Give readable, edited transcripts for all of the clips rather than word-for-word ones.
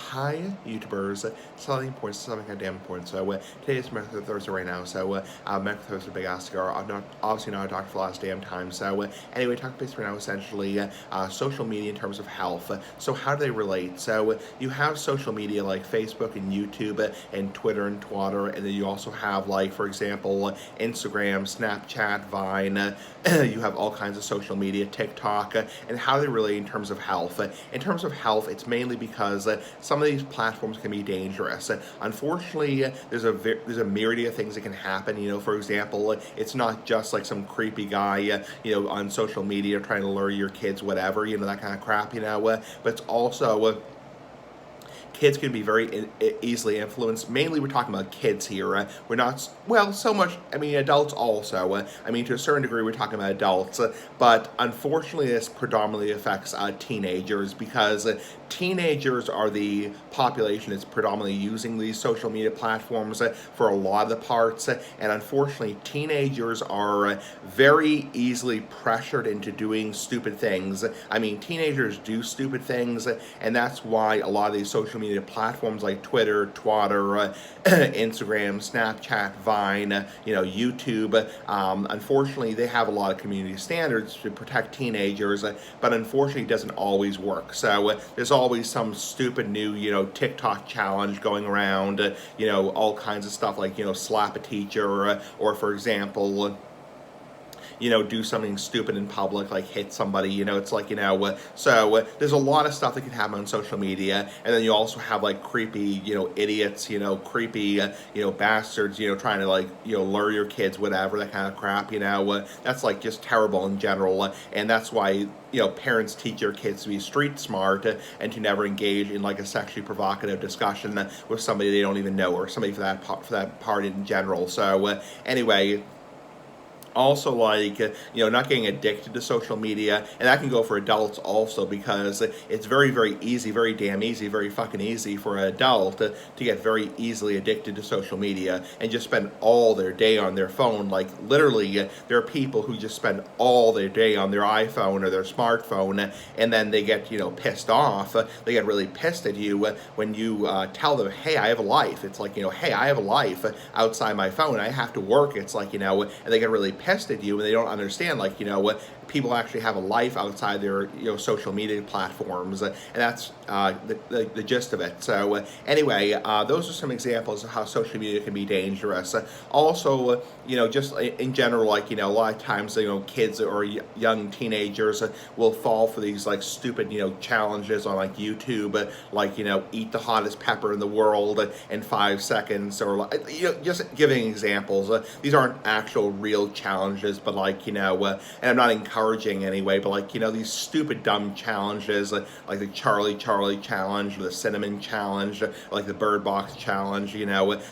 Hi, YouTubers. Selling points, selling goddamn important. Today is Medical Thursday right now. Medical Thursday, big ass cigar. I'm not obviously not a doctor for the last damn time. Anyway, talking base right now, essentially, social media in terms of health. So, how do they relate? You have social media like Facebook and YouTube and Twitter and Twatter, and then you also have, like, for example, Instagram, Snapchat, Vine. You have all kinds of social media, TikTok, and how they relate in terms of health. In terms of health, it's mainly because some of these platforms can be dangerous. Unfortunately, there's a myriad of things that can happen. For example, it's not just like some creepy guy, on social media trying to lure your kids, whatever, that kind of crap, but it's also kids can be very easily influenced. Mainly, we're talking about kids here. We're not, well, so much, adults also. To a certain degree, we're talking about adults. But unfortunately, this predominantly affects teenagers because teenagers are the population that's predominantly using these social media platforms for a lot of the parts. And unfortunately, teenagers are very easily pressured into doing stupid things. Teenagers do stupid things, and that's why a lot of these social media platforms like Twitter, Twatter, Instagram, Snapchat, Vine, YouTube, unfortunately, they have a lot of community standards to protect teenagers, but unfortunately, it doesn't always work. So there's always some stupid new, TikTok challenge going around, all kinds of stuff like, slap a teacher, or for example, do something stupid in public, like hit somebody, it's like, so there's a lot of stuff that can happen on social media, and then you also have, like, creepy, idiots, creepy, bastards, trying to, like, lure your kids, whatever, that kind of crap, that's, like, just terrible in general, and that's why, parents teach your kids to be street smart and to never engage in, like, a sexually provocative discussion with somebody they don't even know, or somebody for that part in general. So anyway, also, like, not getting addicted to social media, and that can go for adults also, because it's very, very easy, very damn easy, very fucking easy for an adult to get very easily addicted to social media and just spend all their day on their phone. Like, literally, there are people who just spend all their day on their iPhone or their smartphone, and then they get, pissed off. They get really pissed at you when you tell them, hey, I have a life. It's like, hey, I have a life outside my phone. I have to work. It's like, and they get really pissed at you, and they don't understand, like, people actually have a life outside their, social media platforms, and that's the gist of it. So anyway, those are some examples of how social media can be dangerous. Also, just in general, like, a lot of times, kids or young teenagers will fall for these, like, stupid, challenges on, like, YouTube, like, eat the hottest pepper in the world in 5 seconds, or, like, just giving examples. These aren't actual real challenges, but, like, and I'm not encouraging anyway, but, like, these stupid dumb challenges, like the Charlie challenge, or the cinnamon challenge, like the Bird Box challenge,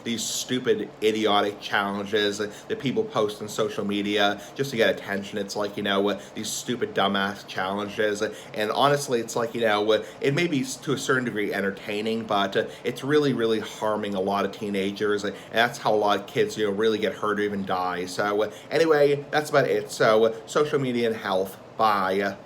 these stupid idiotic challenges that people post on social media just to get attention. It's like, these stupid dumbass challenges, and honestly, it's like, it may be to a certain degree entertaining, but it's really, really harming a lot of teenagers, and that's how a lot of kids, really get hurt or even die. So anyway, that's about it. So social media and health. Bye.